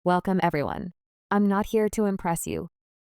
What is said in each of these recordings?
Welcome, everyone. I'm not here to impress you,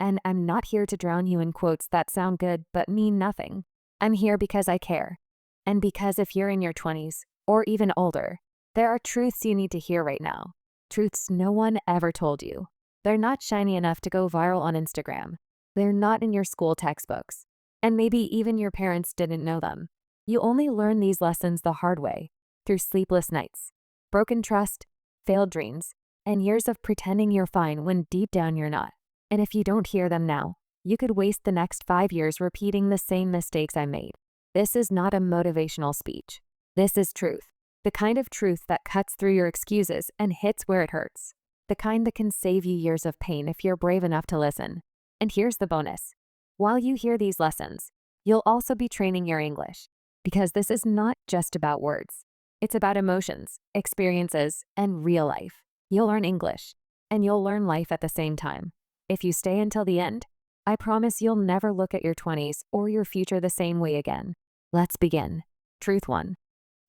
and I'm not here to drown you in quotes that sound good but mean nothing. I'm here because I care. And because if you're in your 20s, or even older, there are truths you need to hear right now. Truths no one ever told you. They're not shiny enough to go viral on Instagram. They're not in your school textbooks. And maybe even your parents didn't know them. You only learn these lessons the hard way, through sleepless nights, broken trust, failed dreams, and years of pretending you're fine when deep down you're not. And if you don't hear them now, you could waste the next 5 years repeating the same mistakes I made. This is not a motivational speech. This is truth. The kind of truth that cuts through your excuses and hits where it hurts. The kind that can save you years of pain if you're brave enough to listen. And here's the bonus. While you hear these lessons, you'll also be training your English. Because this is not just about words. It's about emotions, experiences, and real life. You'll learn English, and you'll learn life at the same time. If you stay until the end, I promise you'll never look at your 20s or your future the same way again. Let's begin. Truth 1.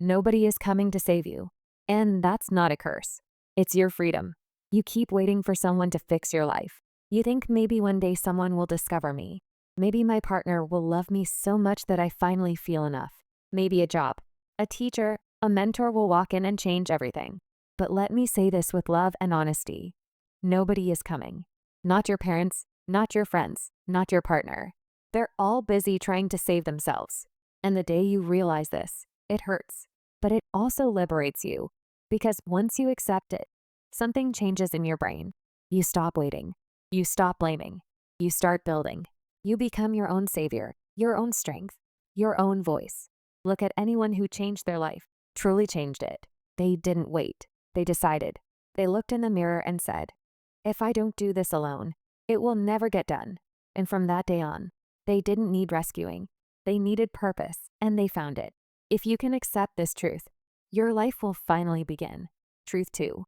Nobody is coming to save you. And that's not a curse. It's your freedom. You keep waiting for someone to fix your life. You think maybe one day someone will discover me. Maybe my partner will love me so much that I finally feel enough. Maybe a job, a teacher, a mentor will walk in and change everything. But let me say this with love and honesty. Nobody is coming. Not your parents, not your friends, not your partner. They're all busy trying to save themselves. And the day you realize this, it hurts. But it also liberates you. Because once you accept it, something changes in your brain. You stop waiting. You stop blaming. You start building. You become your own savior, your own strength, your own voice. Look at anyone who changed their life, truly changed it. They didn't wait. They decided. They looked in the mirror and said, if I don't do this alone, it will never get done. And from that day on, they didn't need rescuing. They needed purpose, and they found it. If you can accept this truth, your life will finally begin. Truth 2.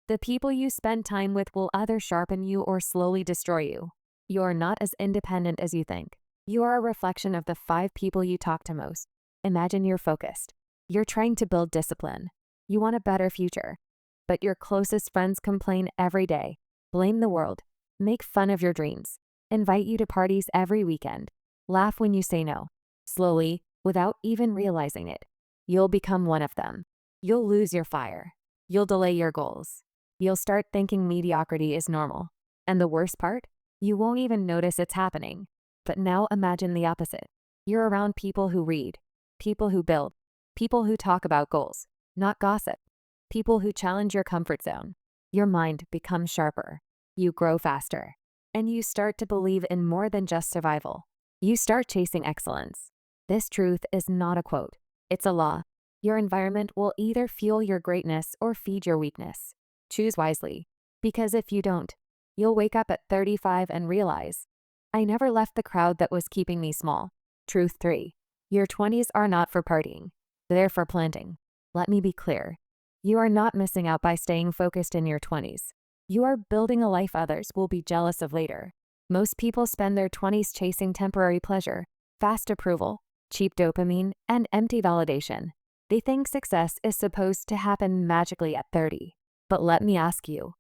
The people you spend time with will either sharpen you or slowly destroy you. You're not as independent as you think. You are a reflection of the 5 people you talk to most. Imagine you're focused. You're trying to build discipline. You want a better future. But your closest friends complain every day, blame the world, make fun of your dreams, invite you to parties every weekend, laugh when you say no. Slowly, without even realizing it, you'll become one of them. You'll lose your fire. You'll delay your goals. You'll start thinking mediocrity is normal. And the worst part? You won't even notice it's happening. But now imagine the opposite. You're around people who read, people who build, people who talk about goals, not gossip, people who challenge your comfort zone. Your mind becomes sharper. You grow faster. And you start to believe in more than just survival. You start chasing excellence. This truth is not a quote. It's a law. Your environment will either fuel your greatness or feed your weakness. Choose wisely. Because if you don't, you'll wake up at 35 and realize, I never left the crowd that was keeping me small. Truth 3. Your 20s are not for partying. They're for planting. Let me be clear. You are not missing out by staying focused in your 20s. You are building a life others will be jealous of later. Most people spend their 20s chasing temporary pleasure, fast approval, cheap dopamine, and empty validation. They think success is supposed to happen magically at 30. But let me ask you,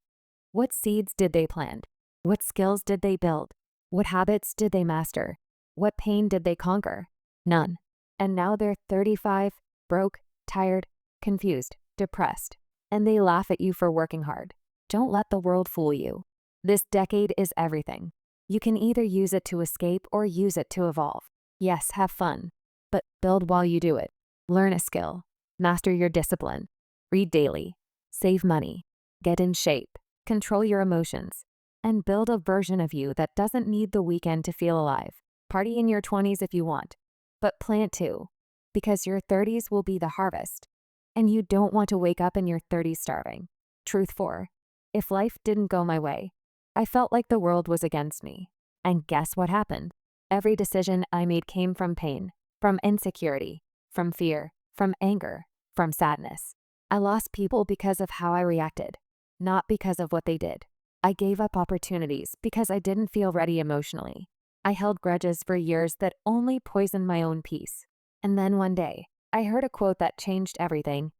what seeds did they plant? What skills did they build? What habits did they master? What pain did they conquer? None. And now they're 35, broke, tired, confused, depressed, and they laugh at you for working hard. Don't let the world fool you. This decade is everything. You can either use it to escape or use it to evolve. Yes, have fun, but build while you do it. Learn a skill. Master your discipline. Read daily. Save money. Get in shape. Control your emotions. And build a version of you that doesn't need the weekend to feel alive. Party in your 20s if you want, but plant too, because your 30s will be the harvest. And you don't want to wake up in your 30s starving. Truth 4. If life didn't go my way, I felt like the world was against me. And guess what happened? Every decision I made came from pain, from insecurity, from fear, from anger, from sadness. I lost people because of how I reacted, not because of what they did. I gave up opportunities because I didn't feel ready emotionally. I held grudges for years that only poisoned my own peace. And then one day, I heard a quote that changed everything.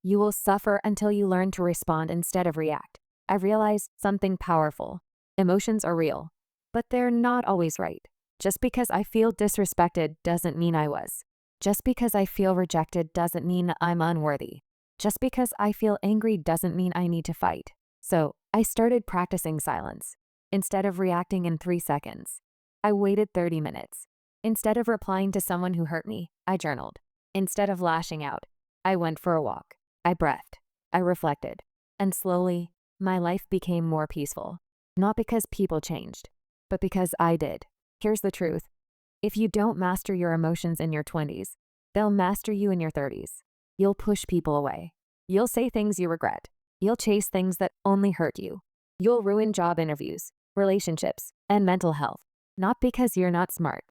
You will suffer until you learn to respond instead of react. I realized something powerful. Emotions are real, but they're not always right. Just because I feel disrespected doesn't mean I was. Just because I feel rejected doesn't mean I'm unworthy. Just because I feel angry doesn't mean I need to fight. So, I started practicing silence. Instead of reacting in 3 seconds, I waited 30 minutes. Instead of replying to someone who hurt me, I journaled. Instead of lashing out, I went for a walk. I breathed. I reflected. And slowly, my life became more peaceful. Not because people changed, but because I did. Here's the truth. If you don't master your emotions in your 20s, they'll master you in your 30s. You'll push people away. You'll say things you regret. You'll chase things that only hurt you. You'll ruin job interviews, relationships, and mental health. Not because you're not smart,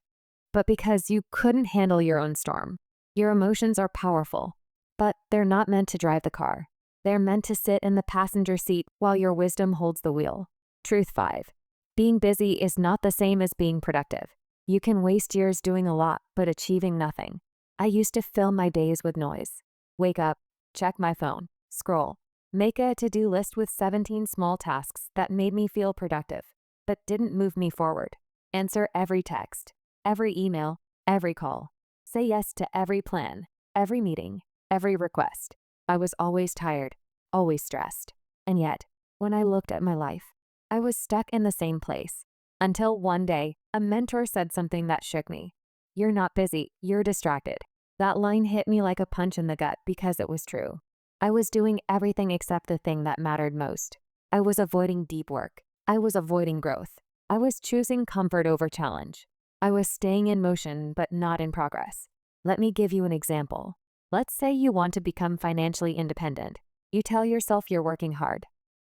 but because you couldn't handle your own storm. Your emotions are powerful, but they're not meant to drive the car. They're meant to sit in the passenger seat while your wisdom holds the wheel. Truth 5. Being busy is not the same as being productive. You can waste years doing a lot, but achieving nothing. I used to fill my days with noise. Wake up, check my phone, scroll, make a to-do list with 17 small tasks that made me feel productive, but didn't move me forward. Answer every text, every email, every call. Say yes to every plan, every meeting, every request. I was always tired, always stressed. And yet, when I looked at my life, I was stuck in the same place. Until one day, a mentor said something that shook me. "You're not busy, you're distracted." That line hit me like a punch in the gut because it was true. I was doing everything except the thing that mattered most. I was avoiding deep work. I was avoiding growth. I was choosing comfort over challenge. I was staying in motion but not in progress. Let me give you an example. Let's say you want to become financially independent. You tell yourself you're working hard,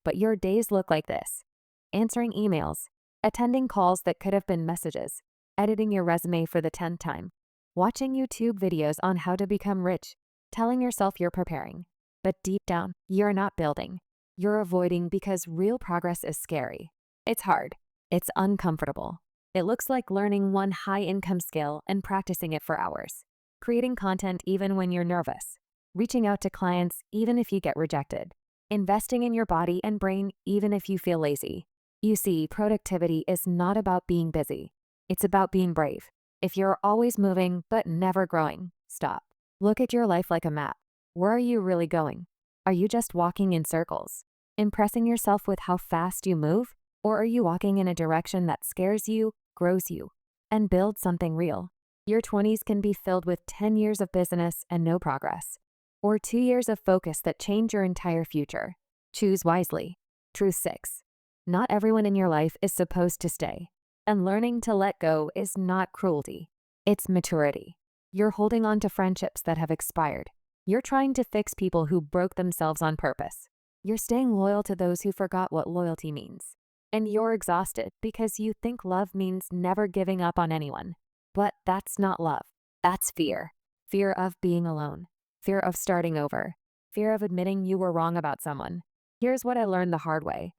but your days look like this: answering emails, attending calls that could have been messages, editing your resume for the 10th time, watching YouTube videos on how to become rich, telling yourself you're preparing. But deep down, you're not building. You're avoiding because real progress is scary. It's hard. It's uncomfortable. It looks like learning one high-income skill and practicing it for hours. Creating content even when you're nervous. Reaching out to clients even if you get rejected. Investing in your body and brain even if you feel lazy. You see, productivity is not about being busy. It's about being brave. If you're always moving but never growing, stop. Look at your life like a map. Where are you really going? Are you just walking in circles, impressing yourself with how fast you move? Or are you walking in a direction that scares you, grows you, and builds something real? Your 20s can be filled with 10 years of business and no progress, or 2 years of focus that change your entire future. Choose wisely. Truth 6. Not everyone in your life is supposed to stay, and learning to let go is not cruelty. It's maturity. You're holding on to friendships that have expired. You're trying to fix people who broke themselves on purpose. You're staying loyal to those who forgot what loyalty means. And you're exhausted because you think love means never giving up on anyone. But that's not love. That's fear. Fear of being alone. Fear of starting over. Fear of admitting you were wrong about someone. Here's what I learned the hard way.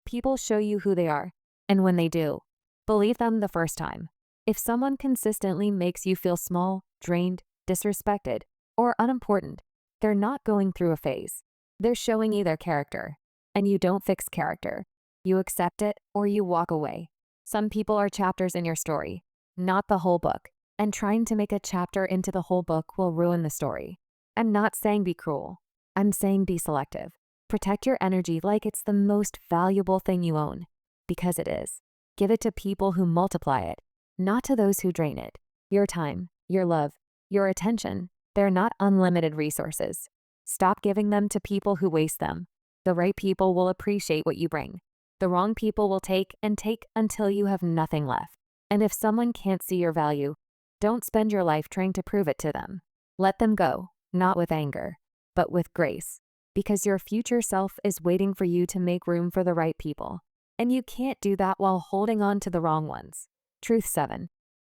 People show you who they are, and when they do, believe them the first time. If someone consistently makes you feel small, drained, disrespected, or unimportant, they're not going through a phase. They're showing you their character, and you don't fix character. You accept it or you walk away. Some people are chapters in your story, not the whole book, and trying to make a chapter into the whole book will ruin the story. I'm not saying be cruel. I'm saying be selective. Protect your energy like it's the most valuable thing you own, because it is. Give it to people who multiply it, not to those who drain it. Your time, your love, your attention, they're not unlimited resources. Stop giving them to people who waste them. The right people will appreciate what you bring. The wrong people will take and take until you have nothing left. And if someone can't see your value, don't spend your life trying to prove it to them. Let them go, not with anger, but with grace, because your future self is waiting for you to make room for the right people. And you can't do that while holding on to the wrong ones. Truth 7.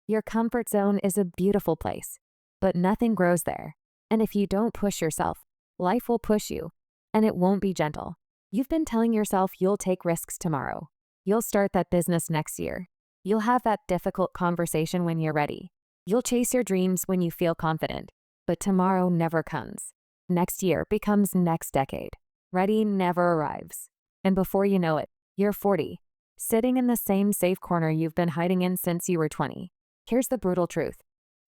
Your comfort zone is a beautiful place, but nothing grows there. And if you don't push yourself, life will push you, and it won't be gentle. You've been telling yourself you'll take risks tomorrow. You'll start that business next year. You'll have that difficult conversation when you're ready. You'll chase your dreams when you feel confident. But tomorrow never comes. Next year becomes next decade. Ready never arrives. And before you know it, you're 40, sitting in the same safe corner you've been hiding in since you were 20. Here's the brutal truth.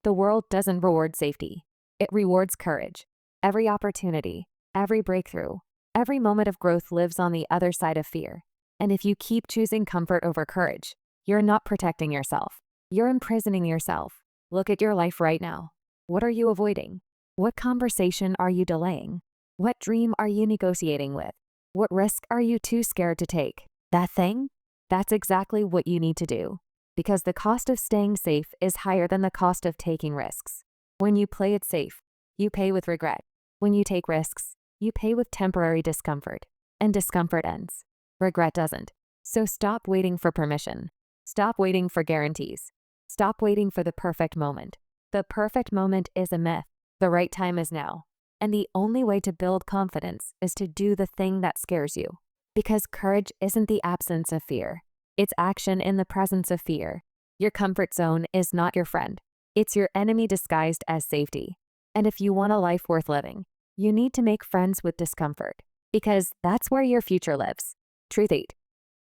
The world doesn't reward safety. It rewards courage. Every opportunity, every breakthrough, every moment of growth lives on the other side of fear. And if you keep choosing comfort over courage, you're not protecting yourself. You're imprisoning yourself. Look at your life right now. What are you avoiding? What conversation are you delaying? What dream are you negotiating with? What risk are you too scared to take? That thing? That's exactly what you need to do. Because the cost of staying safe is higher than the cost of taking risks. When you play it safe, you pay with regret. When you take risks, you pay with temporary discomfort. And discomfort ends. Regret doesn't. So stop waiting for permission. Stop waiting for guarantees. Stop waiting for the perfect moment. The perfect moment is a myth. The right time is now. And the only way to build confidence is to do the thing that scares you. Because courage isn't the absence of fear. It's action in the presence of fear. Your comfort zone is not your friend. It's your enemy disguised as safety. And if you want a life worth living, you need to make friends with discomfort. Because that's where your future lives. Truth 8.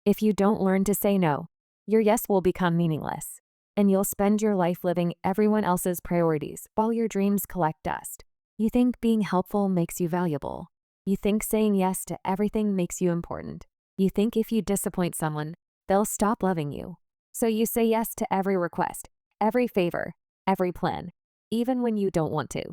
If you don't learn to say no, your yes will become meaningless. And you'll spend your life living everyone else's priorities while your dreams collect dust. You think being helpful makes you valuable. You think saying yes to everything makes you important. You think if you disappoint someone, they'll stop loving you. So you say yes to every request, every favor, every plan, even when you don't want to,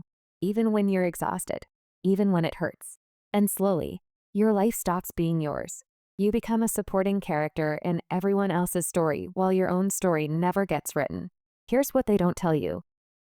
even when you're exhausted, even when it hurts. And slowly, your life stops being yours. You become a supporting character in everyone else's story while your own story never gets written. Here's what they don't tell you.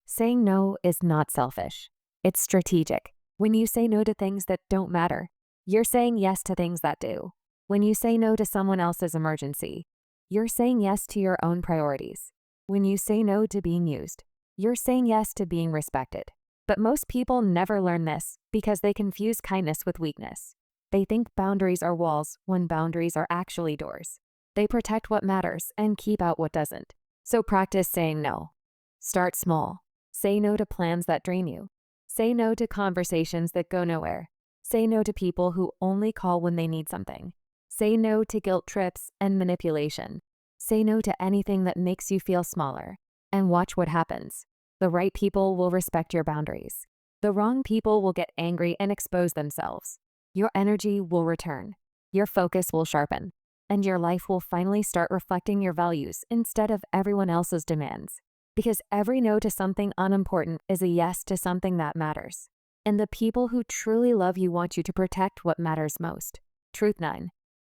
Saying no is not selfish. It's strategic. When you say no to things that don't matter, you're saying yes to things that do. When you say no to someone else's emergency, you're saying yes to your own priorities. When you say no to being used, you're saying yes to being respected. But most people never learn this because they confuse kindness with weakness. They think boundaries are walls when boundaries are actually doors. They protect what matters and keep out what doesn't. So practice saying no. Start small. Say no to plans that drain you. Say no to conversations that go nowhere. Say no to people who only call when they need something. Say no to guilt trips and manipulation. Say no to anything that makes you feel smaller. And watch what happens. The right people will respect your boundaries. The wrong people will get angry and expose themselves. Your energy will return. Your focus will sharpen. And your life will finally start reflecting your values instead of everyone else's demands. Because every no to something unimportant is a yes to something that matters. And the people who truly love you want you to protect what matters most. Truth 9.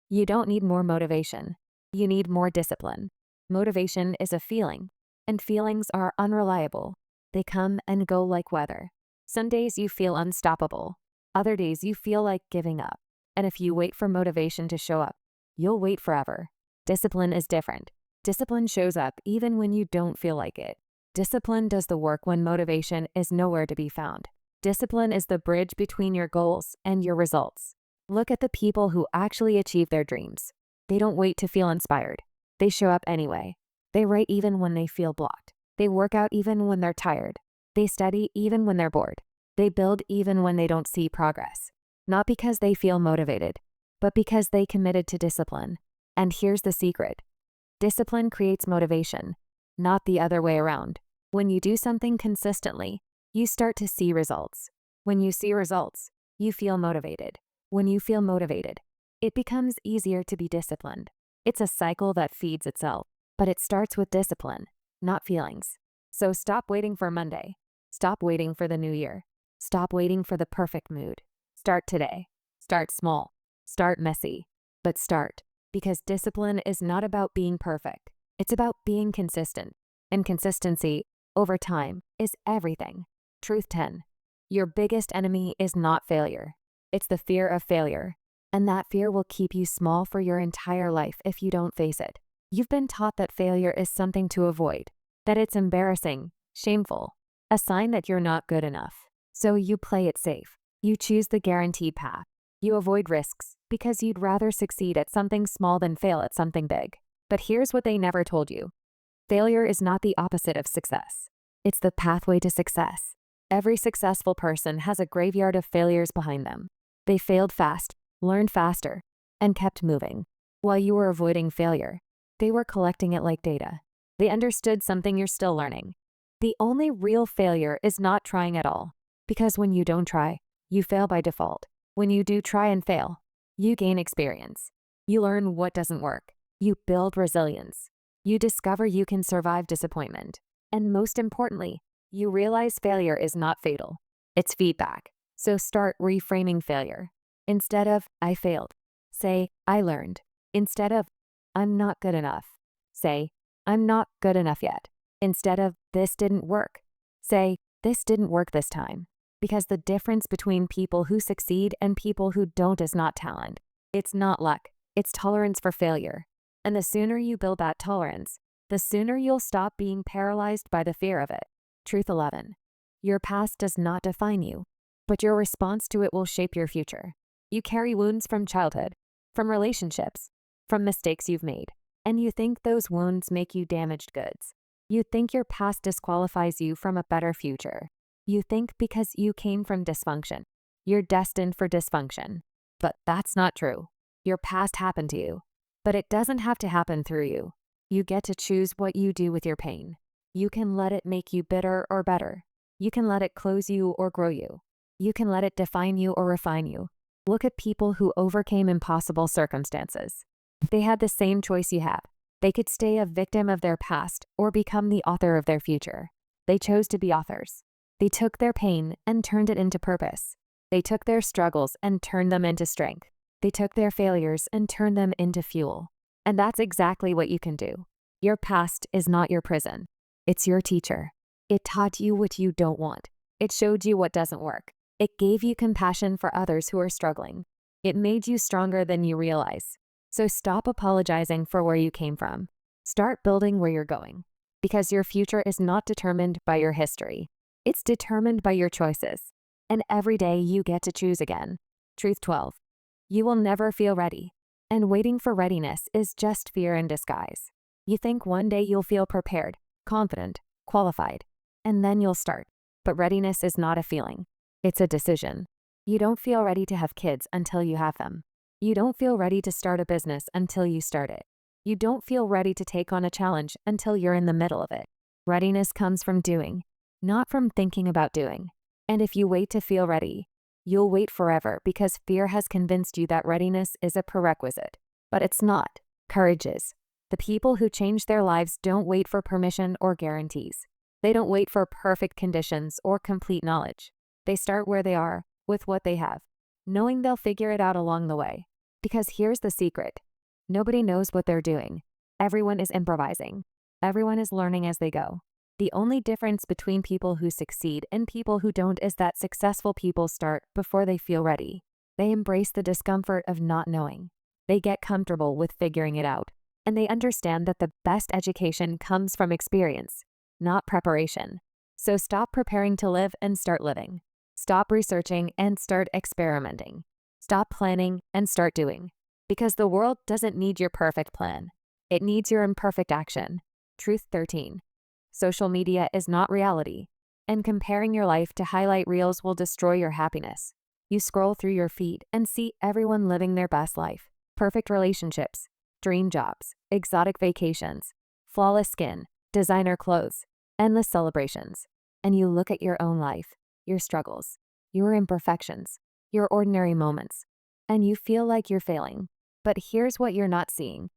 You don't need more motivation. You need more discipline. Motivation is a feeling, and feelings are unreliable. They come and go like weather. Some days you feel unstoppable. Other days you feel like giving up. And if you wait for motivation to show up, you'll wait forever. Discipline is different. Discipline shows up even when you don't feel like it. Discipline does the work when motivation is nowhere to be found. Discipline is the bridge between your goals and your results. Look at the people who actually achieve their dreams. They don't wait to feel inspired. They show up anyway. They write even when they feel blocked. They work out even when they're tired. They study even when they're bored. They build even when they don't see progress. Not because they feel motivated, but because they committed to discipline. And here's the secret. Discipline creates motivation, not the other way around. When you do something consistently, you start to see results. When you see results, you feel motivated. When you feel motivated, it becomes easier to be disciplined. It's a cycle that feeds itself, but it starts with discipline, not feelings. So stop waiting for Monday. Stop waiting for the new year. Stop waiting for the perfect mood. Start today. Start small. Start messy. But start. Because discipline is not about being perfect. It's about being consistent. And consistency, over time, is everything. Truth 10. Your biggest enemy is not failure. It's the fear of failure. And that fear will keep you small for your entire life if you don't face it. You've been taught that failure is something to avoid, that it's embarrassing, shameful, a sign that you're not good enough. So you play it safe. You choose the guaranteed path. You avoid risks because you'd rather succeed at something small than fail at something big. But here's what they never told you. Failure is not the opposite of success. It's the pathway to success. Every successful person has a graveyard of failures behind them. They failed fast, learned faster, and kept moving. While you were avoiding failure, they were collecting it like data. They understood something you're still learning. The only real failure is not trying at all. Because when you don't try, you fail by default. When you do try and fail, you gain experience. You learn what doesn't work. You build resilience. You discover you can survive disappointment. And most importantly, you realize failure is not fatal. It's feedback. So start reframing failure. Instead of, I failed, say, I learned. Instead of, I'm not good enough, say, I'm not good enough yet. Instead of, this didn't work, say, this didn't work this time. Because the difference between people who succeed and people who don't is not talent. It's not luck. It's tolerance for failure. And the sooner you build that tolerance, the sooner you'll stop being paralyzed by the fear of it. Truth 11. Your past does not define you, but your response to it will shape your future. You carry wounds from childhood, from relationships, from mistakes you've made, and you think those wounds make you damaged goods. You think your past disqualifies you from a better future. You think because you came from dysfunction, you're destined for dysfunction. But that's not true. Your past happened to you, but it doesn't have to happen through you. You get to choose what you do with your pain. You can let it make you bitter or better. You can let it close you or grow you. You can let it define you or refine you. Look at people who overcame impossible circumstances. They had the same choice you have. They could stay a victim of their past or become the author of their future. They chose to be authors. They took their pain and turned it into purpose. They took their struggles and turned them into strength. They took their failures and turned them into fuel. And that's exactly what you can do. Your past is not your prison. It's your teacher. It taught you what you don't want. It showed you what doesn't work. It gave you compassion for others who are struggling. It made you stronger than you realize. So stop apologizing for where you came from. Start building where you're going. Because your future is not determined by your history. It's determined by your choices. And every day you get to choose again. Truth 12. You will never feel ready. And waiting for readiness is just fear in disguise. You think one day you'll feel prepared, confident, qualified, and then you'll start. But readiness is not a feeling. It's a decision. You don't feel ready to have kids until you have them. You don't feel ready to start a business until you start it. You don't feel ready to take on a challenge until you're in the middle of it. Readiness comes from doing, not from thinking about doing. And if you wait to feel ready, you'll wait forever because fear has convinced you that readiness is a prerequisite. But it's not. Courage is. The people who change their lives don't wait for permission or guarantees. They don't wait for perfect conditions or complete knowledge. They start where they are, with what they have, knowing they'll figure it out along the way. Because here's the secret. Nobody knows what they're doing. Everyone is improvising. Everyone is learning as they go. The only difference between people who succeed and people who don't is that successful people start before they feel ready. They embrace the discomfort of not knowing. They get comfortable with figuring it out. And they understand that the best education comes from experience, not preparation. So stop preparing to live and start living. Stop researching and start experimenting. Stop planning and start doing. Because the world doesn't need your perfect plan. It needs your imperfect action. Truth 13. Social media is not reality. And comparing your life to highlight reels will destroy your happiness. You scroll through your feed and see everyone living their best life. Perfect relationships, dream jobs, exotic vacations, flawless skin, designer clothes, endless celebrations. And you look at your own life, your struggles, your imperfections, your ordinary moments, and you feel like you're failing. But here's what you're not seeing.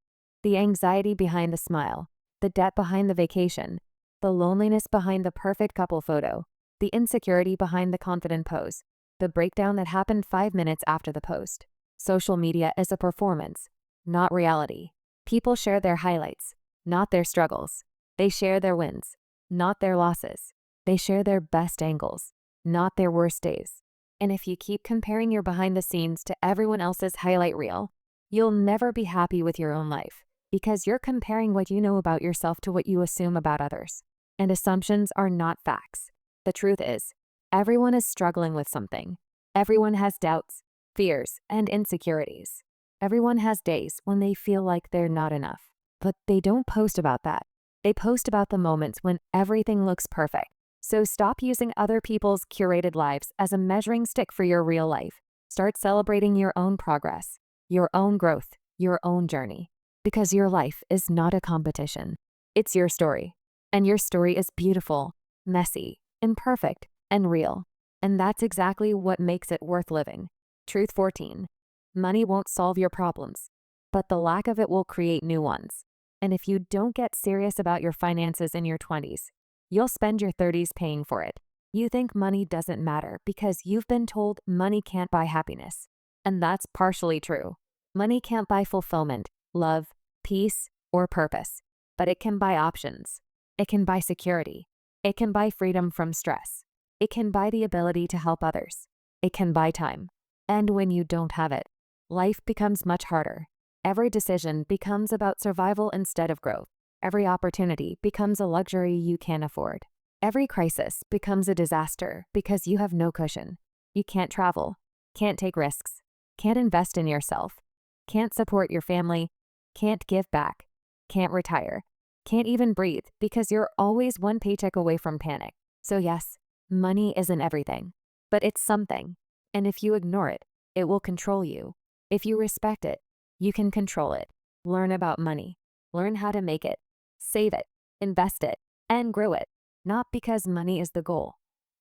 The anxiety behind the smile, the debt behind the vacation, the loneliness behind the perfect couple photo, the insecurity behind the confident pose, the breakdown that happened 5 minutes after the post. Social media is a performance, not reality. People share their highlights, not their struggles. They share their wins, not their losses. They share their best angles, not their worst days. And if you keep comparing your behind the scenes to everyone else's highlight reel, you'll never be happy with your own life because you're comparing what you know about yourself to what you assume about others. And assumptions are not facts. The truth is, everyone is struggling with something. Everyone has doubts, fears, and insecurities. Everyone has days when they feel like they're not enough. But they don't post about that. They post about the moments when everything looks perfect. So stop using other people's curated lives as a measuring stick for your real life. Start celebrating your own progress. your own growth, your own journey. Because your life is not a competition. It's your story. And your story is beautiful, messy, imperfect, and real. And that's exactly what makes it worth living. Truth 14. Money won't solve your problems, but the lack of it will create new ones. And if you don't get serious about your finances in your 20s, you'll spend your 30s paying for it. You think money doesn't matter because you've been told money can't buy happiness. And that's partially true. Money can't buy fulfillment, love, peace, or purpose, but it can buy options. It can buy security. It can buy freedom from stress. It can buy the ability to help others. It can buy time. And when you don't have it, life becomes much harder. Every decision becomes about survival instead of growth. Every opportunity becomes a luxury you can't afford. Every crisis becomes a disaster because you have no cushion. You can't travel, can't take risks, can't invest in yourself, can't support your family, can't give back, can't retire, can't even breathe because you're always one paycheck away from panic. So yes, money isn't everything, but it's something. And if you ignore it, it will control you. If you respect it, you can control it. Learn about money. Learn how to make it. Save it, invest it, and grow it. Not because money is the goal,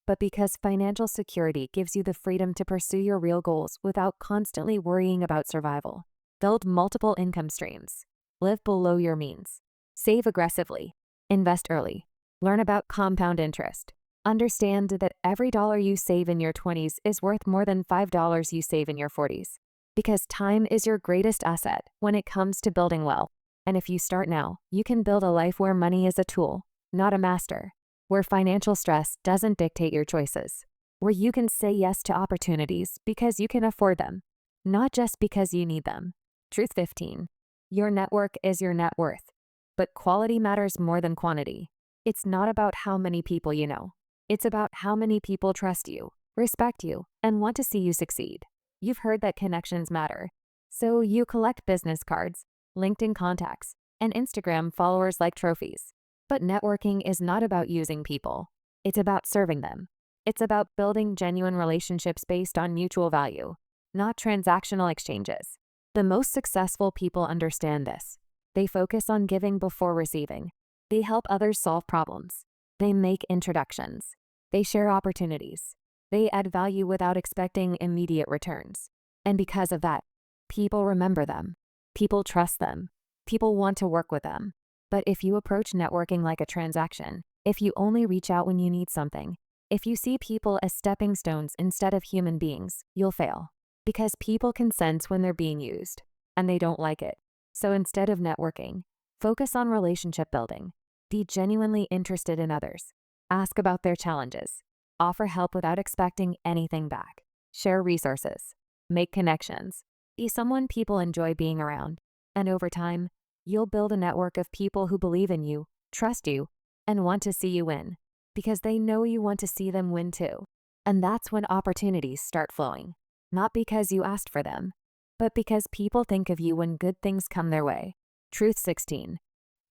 but because financial security gives you the freedom to pursue your real goals without constantly worrying about survival. Build multiple income streams. Live below your means. Save aggressively. Invest early. Learn about compound interest. Understand that every dollar you save in your 20s is worth more than $5 you save in your 40s. Because time is your greatest asset when it comes to building wealth. And if you start now, you can build a life where money is a tool, not a master. Where financial stress doesn't dictate your choices. Where you can say yes to opportunities because you can afford them, not just because you need them. Truth 15. Your network is your net worth. But quality matters more than quantity. It's not about how many people you know. It's about how many people trust you, respect you, and want to see you succeed. You've heard that connections matter. So you collect business cards, LinkedIn contacts, and Instagram followers like trophies. But networking is not about using people. It's about serving them. It's about building genuine relationships based on mutual value, not transactional exchanges. The most successful people understand this. They focus on giving before receiving. They help others solve problems. They make introductions. They share opportunities. They add value without expecting immediate returns. And because of that, people remember them. People trust them. People want to work with them. But if you approach networking like a transaction, if you only reach out when you need something, if you see people as stepping stones instead of human beings, you'll fail. Because people can sense when they're being used, and they don't like it. So instead of networking, focus on relationship building. Be genuinely interested in others. Ask about their challenges. Offer help without expecting anything back. Share resources. Make connections. Be someone people enjoy being around. And over time, you'll build a network of people who believe in you, trust you, and want to see you win. Because they know you want to see them win too. And that's when opportunities start flowing. Not because you asked for them, but because people think of you when good things come their way. Truth 16.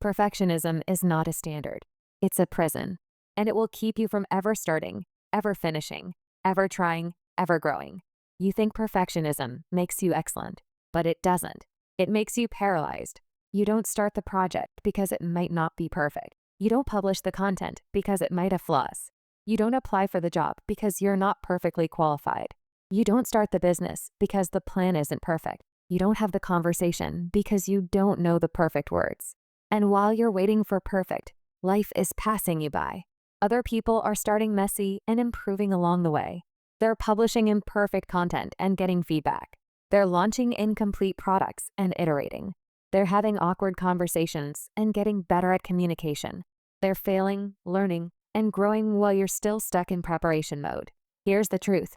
Perfectionism is not a standard. It's a prison. And it will keep you from ever starting, ever finishing, ever trying, ever growing. You think perfectionism makes you excellent, but it doesn't. It makes you paralyzed. You don't start the project because it might not be perfect. You don't publish the content because it might have flaws. You don't apply for the job because you're not perfectly qualified. You don't start the business because the plan isn't perfect. You don't have the conversation because you don't know the perfect words. And while you're waiting for perfect, life is passing you by. Other people are starting messy and improving along the way. They're publishing imperfect content and getting feedback. They're launching incomplete products and iterating. They're having awkward conversations and getting better at communication. They're failing, learning, and growing while you're still stuck in preparation mode. Here's the truth.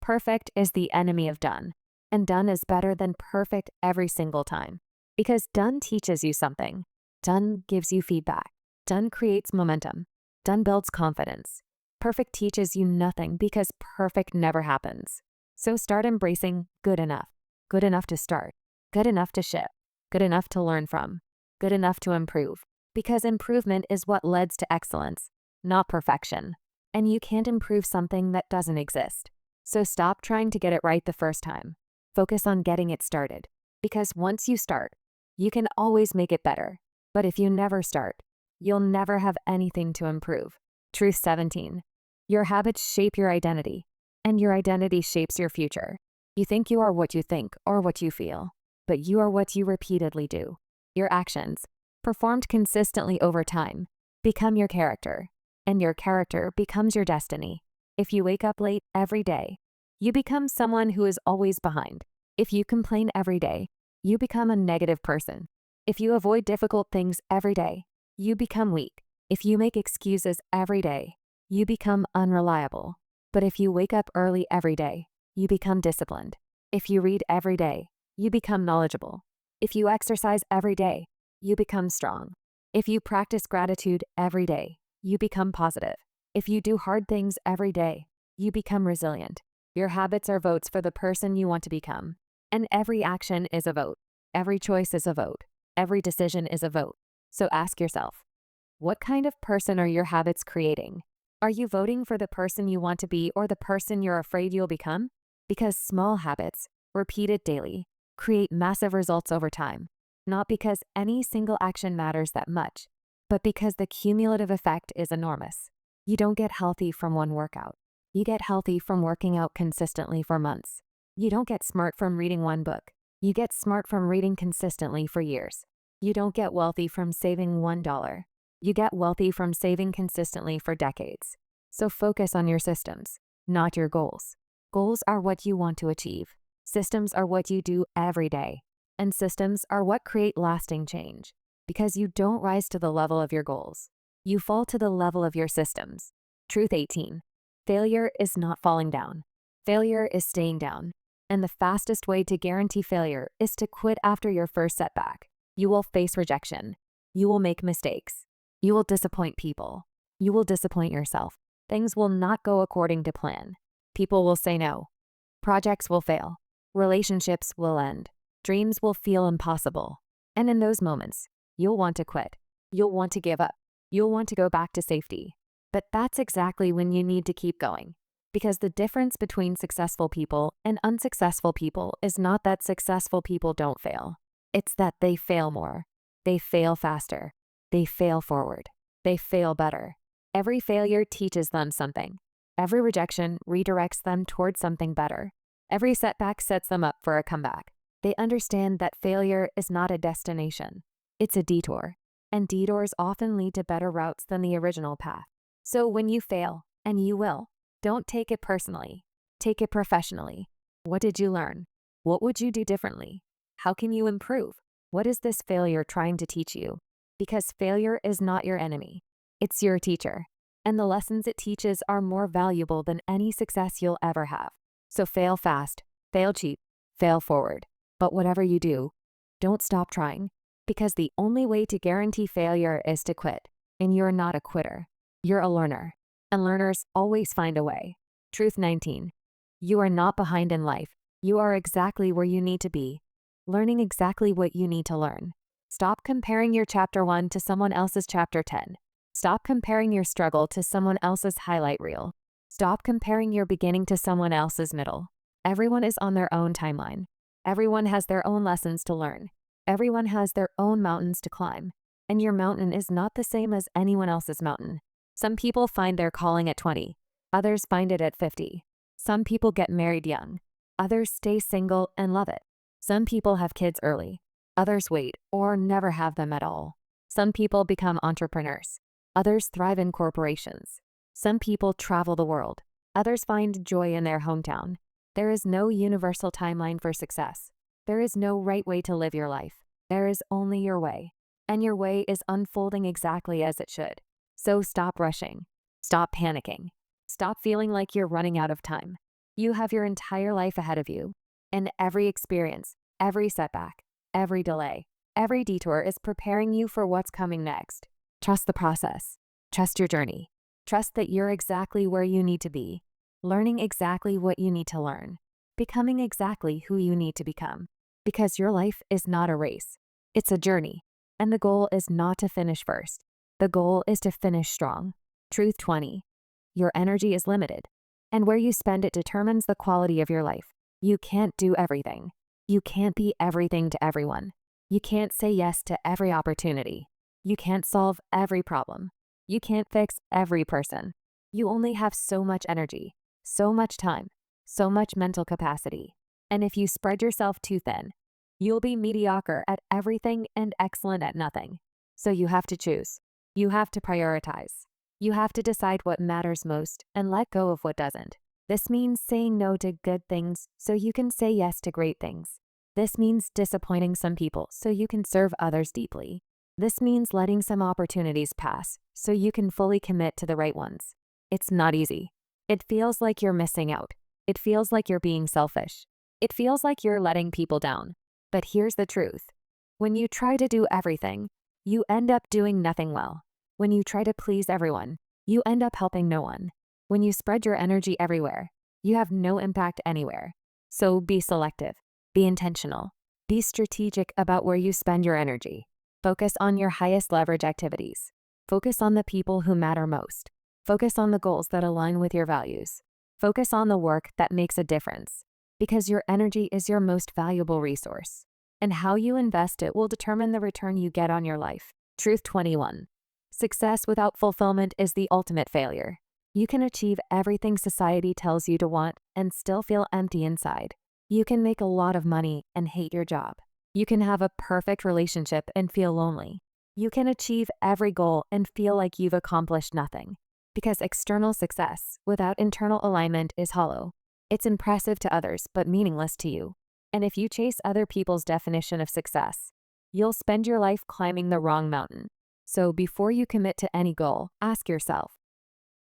Perfect is the enemy of done, and done is better than perfect every single time. Because done teaches you something. Done gives you feedback. Done creates momentum. Done builds confidence. Perfect teaches you nothing because perfect never happens. So start embracing good enough. Good enough to start. Good enough to ship. Good enough to learn from. Good enough to improve. Because improvement is what leads to excellence, not perfection. And you can't improve something that doesn't exist. So stop trying to get it right the first time. Focus on getting it started. Because once you start, you can always make it better. But if you never start, you'll never have anything to improve. Truth 17. Your habits shape your identity, and your identity shapes your future. You think you are what you think or what you feel, but you are what you repeatedly do. Your actions, performed consistently over time, become your character, and your character becomes your destiny. If you wake up late every day, you become someone who is always behind. If you complain every day, you become a negative person. If you avoid difficult things every day, you become weak. If you make excuses every day, you become unreliable. But if you wake up early every day, you become disciplined. If you read every day, you become knowledgeable. If you exercise every day, you become strong. If you practice gratitude every day, you become positive. If you do hard things every day, you become resilient. Your habits are votes for the person you want to become. And every action is a vote. Every choice is a vote. Every decision is a vote. So ask yourself, what kind of person are your habits creating? Are you voting for the person you want to be or the person you're afraid you'll become? Because small habits, repeated daily, create massive results over time. Not because any single action matters that much, but because the cumulative effect is enormous. You don't get healthy from one workout. You get healthy from working out consistently for months. You don't get smart from reading one book. You get smart from reading consistently for years. You don't get wealthy from saving $1. You get wealthy from saving consistently for decades. So focus on your systems, not your goals. Goals are what you want to achieve. Systems are what you do every day. And systems are what create lasting change. Because you don't rise to the level of your goals. You fall to the level of your systems. Truth 18. Failure is not falling down. Failure is staying down. And the fastest way to guarantee failure is to quit after your first setback. You will face rejection. You will make mistakes. You will disappoint people. You will disappoint yourself. Things will not go according to plan. People will say no. Projects will fail. Relationships will end. Dreams will feel impossible. And in those moments, you'll want to quit. You'll want to give up. You'll want to go back to safety. But that's exactly when you need to keep going. Because the difference between successful people and unsuccessful people is not that successful people don't fail. It's that they fail more. They fail faster. They fail forward. They fail better. Every failure teaches them something. Every rejection redirects them towards something better. Every setback sets them up for a comeback. They understand that failure is not a destination. It's a detour. And detours often lead to better routes than the original path. So when you fail, and you will, don't take it personally. Take it professionally. What did you learn? What would you do differently? How can you improve? What is this failure trying to teach you? Because failure is not your enemy. It's your teacher. And the lessons it teaches are more valuable than any success you'll ever have. So fail fast, fail cheap, fail forward. But whatever you do, don't stop trying. Because the only way to guarantee failure is to quit. And you're not a quitter. You're a learner. And learners always find a way. Truth 19. You are not behind in life. You are exactly where you need to be. Learning exactly what you need to learn. Stop comparing your chapter 1 to someone else's chapter 10. Stop comparing your struggle to someone else's highlight reel. Stop comparing your beginning to someone else's middle. Everyone is on their own timeline. Everyone has their own lessons to learn. Everyone has their own mountains to climb. And your mountain is not the same as anyone else's mountain. Some people find their calling at 20. Others find it at 50. Some people get married young. Others stay single and love it. Some people have kids early. Others wait or never have them at all. Some people become entrepreneurs. Others thrive in corporations. Some people travel the world. Others find joy in their hometown. There is no universal timeline for success. There is no right way to live your life. There is only your way. And your way is unfolding exactly as it should. So stop rushing. Stop panicking. Stop feeling like you're running out of time. You have your entire life ahead of you. And every experience, every setback, every delay, every detour is preparing you for what's coming next. Trust the process. Trust your journey. Trust that you're exactly where you need to be, learning exactly what you need to learn, becoming exactly who you need to become. Because your life is not a race. It's a journey. And the goal is not to finish first. The goal is to finish strong. Truth 20. Your energy is limited. And where you spend it determines the quality of your life. You can't do everything. You can't be everything to everyone. You can't say yes to every opportunity. You can't solve every problem. You can't fix every person. You only have so much energy, so much time, so much mental capacity. And if you spread yourself too thin, you'll be mediocre at everything and excellent at nothing. So you have to choose. You have to prioritize. You have to decide what matters most and let go of what doesn't. This means saying no to good things so you can say yes to great things. This means disappointing some people so you can serve others deeply. This means letting some opportunities pass so you can fully commit to the right ones. It's not easy. It feels like you're missing out. It feels like you're being selfish. It feels like you're letting people down. But here's the truth. When you try to do everything, you end up doing nothing well. When you try to please everyone, you end up helping no one. When you spread your energy everywhere, you have no impact anywhere. So be selective, be intentional, be strategic about where you spend your energy. Focus on your highest leverage activities. Focus on the people who matter most. Focus on the goals that align with your values. Focus on the work that makes a difference, because your energy is your most valuable resource. And how you invest it will determine the return you get on your life. Truth 21. Success without fulfillment is the ultimate failure. You can achieve everything society tells you to want and still feel empty inside. You can make a lot of money and hate your job. You can have a perfect relationship and feel lonely. You can achieve every goal and feel like you've accomplished nothing. Because external success without internal alignment is hollow. It's impressive to others but meaningless to you. And if you chase other people's definition of success, you'll spend your life climbing the wrong mountain. So before you commit to any goal, ask yourself,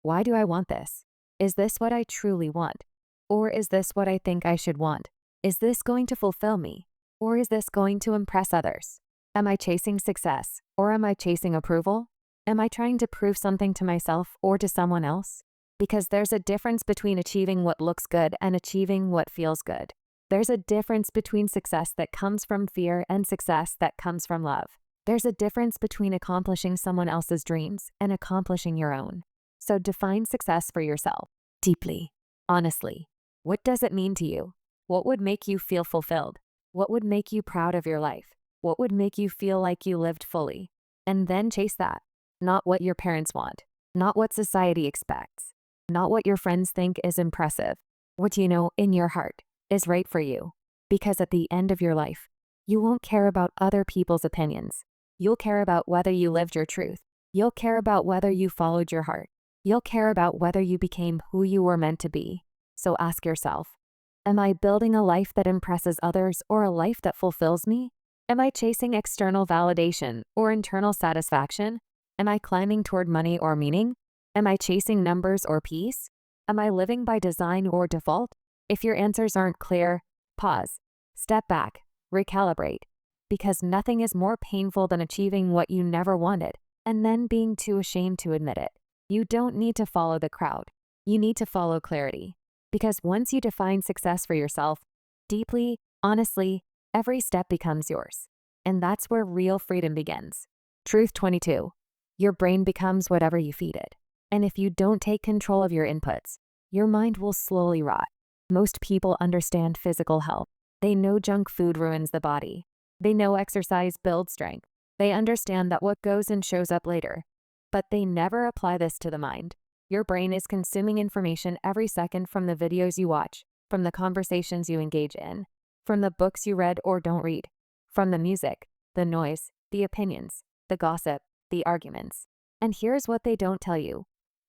why do I want this? Is this what I truly want? Or is this what I think I should want? Is this going to fulfill me? Or is this going to impress others? Am I chasing success or am I chasing approval? Am I trying to prove something to myself or to someone else? Because there's a difference between achieving what looks good and achieving what feels good. There's a difference between success that comes from fear and success that comes from love. There's a difference between accomplishing someone else's dreams and accomplishing your own. So define success for yourself, deeply, honestly. What does it mean to you? What would make you feel fulfilled? What would make you proud of your life? What would make you feel like you lived fully? And then chase that. Not what your parents want, not what society expects, not what your friends think is impressive. What you know in your heart is right for you. Because at the end of your life, you won't care about other people's opinions. You'll care about whether you lived your truth. You'll care about whether you followed your heart. You'll care about whether you became who you were meant to be. So ask yourself, am I building a life that impresses others or a life that fulfills me? Am I chasing external validation or internal satisfaction? Am I climbing toward money or meaning? Am I chasing numbers or peace? Am I living by design or default? If your answers aren't clear, pause, step back, recalibrate, because nothing is more painful than achieving what you never wanted and then being too ashamed to admit it. You don't need to follow the crowd. You need to follow clarity. Because once you define success for yourself, deeply, honestly, every step becomes yours. And that's where real freedom begins. Truth 22. Your brain becomes whatever you feed it. And if you don't take control of your inputs, your mind will slowly rot. Most people understand physical health. They know junk food ruins the body. They know exercise builds strength. They understand that what goes in shows up later. But they never apply this to the mind. Your brain is consuming information every second from the videos you watch, from the conversations you engage in, from the books you read or don't read, from the music, the noise, the opinions, the gossip, the arguments. And here's what they don't tell you.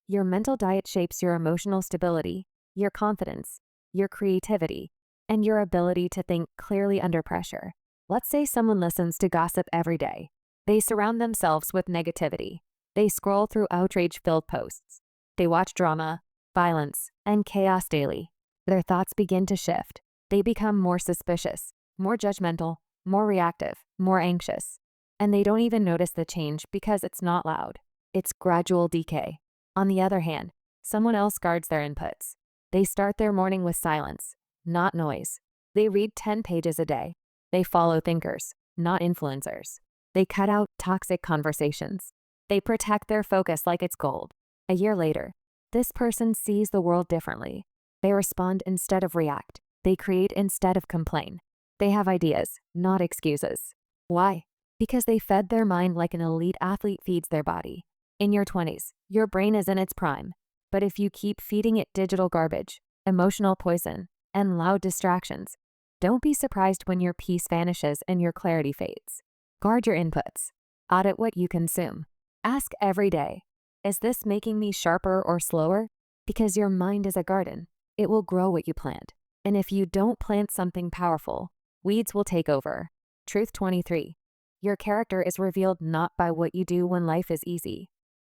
Your mental diet shapes your emotional stability, your confidence, your creativity, and your ability to think clearly under pressure. Let's say someone listens to gossip every day. They surround themselves with negativity. They scroll through outrage-filled posts. They watch drama, violence, and chaos daily. Their thoughts begin to shift. They become more suspicious, more judgmental, more reactive, more anxious. And they don't even notice the change because it's not loud. It's gradual decay. On the other hand, someone else guards their inputs. They start their morning with silence, not noise. They read 10 pages a day. They follow thinkers, not influencers. They cut out toxic conversations. They protect their focus like it's gold. A year later, this person sees the world differently. They respond instead of react. They create instead of complain. They have ideas, not excuses. Why? Because they fed their mind like an elite athlete feeds their body. In your 20s, your brain is in its prime. But if you keep feeding it digital garbage, emotional poison, and loud distractions, don't be surprised when your peace vanishes and your clarity fades. Guard your inputs. Audit what you consume. Ask every day, is this making me sharper or slower? Because your mind is a garden. It will grow what you plant. And if you don't plant something powerful, weeds will take over. Truth 23. Your character is revealed not by what you do when life is easy,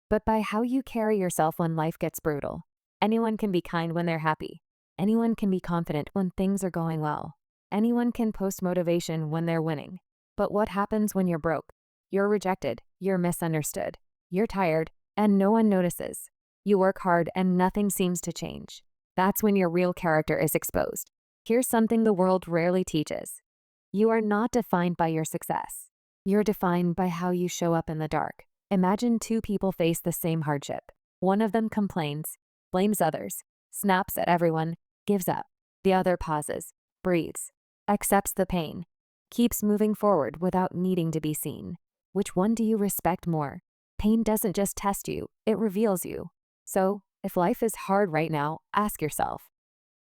but by how you carry yourself when life gets brutal. Anyone can be kind when they're happy. Anyone can be confident when things are going well. Anyone can post motivation when they're winning. But what happens when you're broke? You're rejected, you're misunderstood, you're tired, and no one notices. You work hard and nothing seems to change. That's when your real character is exposed. Here's something the world rarely teaches. You are not defined by your success. You're defined by how you show up in the dark. Imagine two people face the same hardship. One of them complains, blames others, snaps at everyone, gives up. The other pauses, breathes, accepts the pain, keeps moving forward without needing to be seen. Which one do you respect more? Pain doesn't just test you, it reveals you. So, if life is hard right now, ask yourself,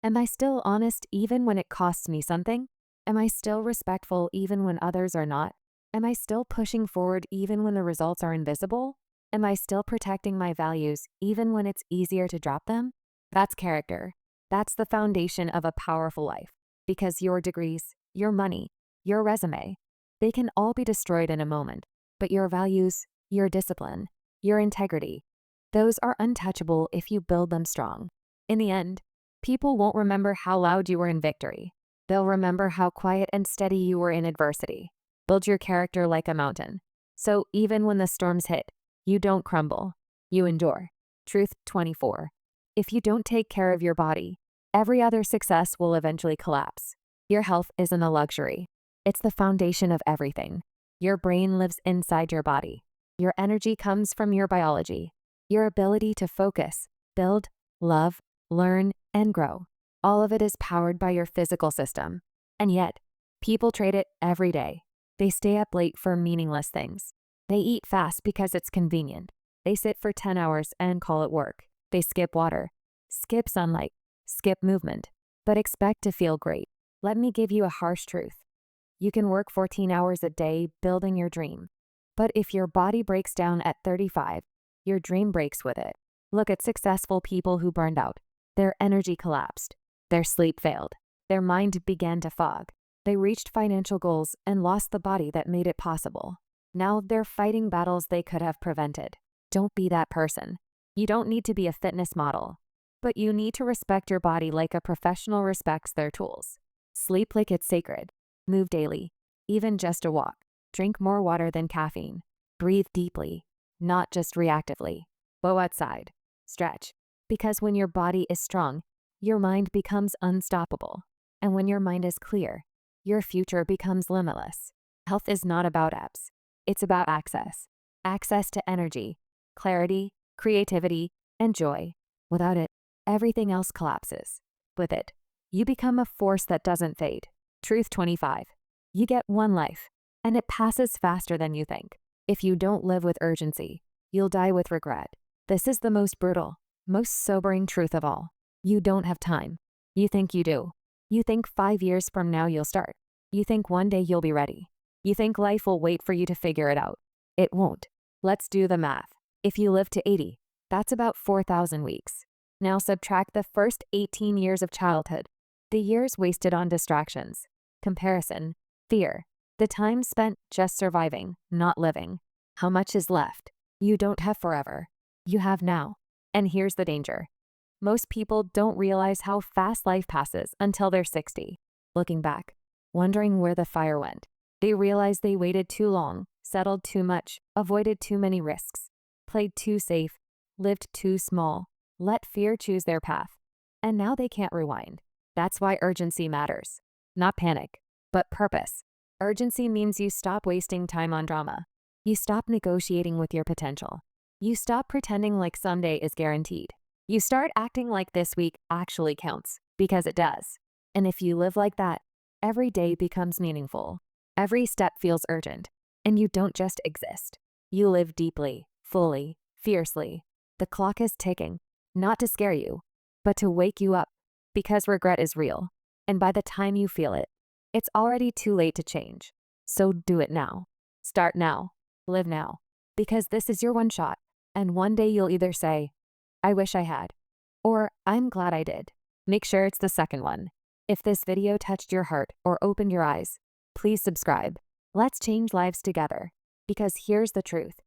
am I still honest even when it costs me something? Am I still respectful even when others are not? Am I still pushing forward even when the results are invisible? Am I still protecting my values even when it's easier to drop them? That's character. That's the foundation of a powerful life. Because your degrees, your money, your resume, they can all be destroyed in a moment. But your values, your discipline, your integrity, those are untouchable if you build them strong. In the end, people won't remember how loud you were in victory. They'll remember how quiet and steady you were in adversity. Build your character like a mountain. So even when the storms hit, you don't crumble. You endure. Truth 24. If you don't take care of your body, every other success will eventually collapse. Your health isn't a luxury. It's the foundation of everything. Your brain lives inside your body. Your energy comes from your biology. Your ability to focus, build, love, learn, and grow. All of it is powered by your physical system. And yet, people trade it every day. They stay up late for meaningless things. They eat fast because it's convenient. They sit for 10 hours and call it work. They skip water, skip sunlight, skip movement, but expect to feel great. Let me give you a harsh truth. You can work 14 hours a day building your dream. But if your body breaks down at 35, your dream breaks with it. Look at successful people who burned out. Their energy collapsed. Their sleep failed. Their mind began to fog. They reached financial goals and lost the body that made it possible. Now they're fighting battles they could have prevented. Don't be that person. You don't need to be a fitness model, but you need to respect your body like a professional respects their tools. Sleep like it's sacred. Move daily, even just a walk. Drink more water than caffeine. Breathe deeply, not just reactively. Go outside. Stretch. Because when your body is strong, your mind becomes unstoppable. And when your mind is clear, your future becomes limitless. Health is not about apps. It's about access. Access to energy, clarity, creativity, and joy. Without it, everything else collapses. With it, you become a force that doesn't fade. Truth 25. You get one life, and it passes faster than you think. If you don't live with urgency, you'll die with regret. This is the most brutal, most sobering truth of all. You don't have time. You think you do. You think 5 years from now you'll start. You think one day you'll be ready. You think life will wait for you to figure it out. It won't. Let's do the math. If you live to 80, that's about 4,000 weeks. Now subtract the first 18 years of childhood, the years wasted on distractions, comparison, fear, the time spent just surviving, not living. How much is left? You don't have forever. You have now. And here's the danger. Most people don't realize how fast life passes until they're 60. Looking back, wondering where the fire went, they realize they waited too long, settled too much, avoided too many risks, played too safe, lived too small, let fear choose their path. And now they can't rewind. That's why urgency matters. Not panic, but purpose. Urgency means you stop wasting time on drama. You stop negotiating with your potential. You stop pretending like someday is guaranteed. You start acting like this week actually counts, because it does. And if you live like that, Every day becomes meaningful. Every step feels urgent. And you don't just exist. You live deeply, fully, fiercely. The clock is ticking, not to scare you, but to wake you up, because regret is real. And by the time you feel it, it's already too late to change. So do it now. Start now. Live now. Because this is your one shot. And one day you'll either say, I wish I had, or I'm glad I did. Make sure it's the second one. If this video touched your heart or opened your eyes, please subscribe. Let's change lives together. Because here's the truth.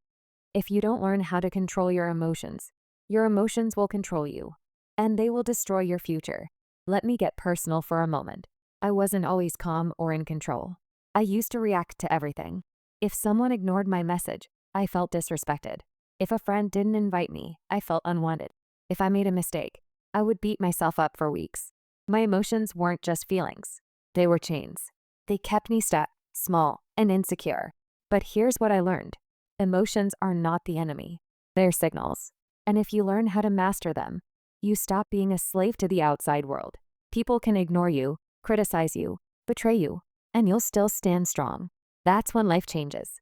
If you don't learn how to control your emotions will control you. And they will destroy your future. Let me get personal for a moment. I wasn't always calm or in control. I used to react to everything. If someone ignored my message, I felt disrespected. If a friend didn't invite me, I felt unwanted. If I made a mistake, I would beat myself up for weeks. My emotions weren't just feelings. They were chains. They kept me stuck, small, and insecure. But here's what I learned. Emotions are not the enemy. They're signals. And if you learn how to master them, you stop being a slave to the outside world. People can ignore you, criticize you, betray you, and you'll still stand strong. That's when life changes.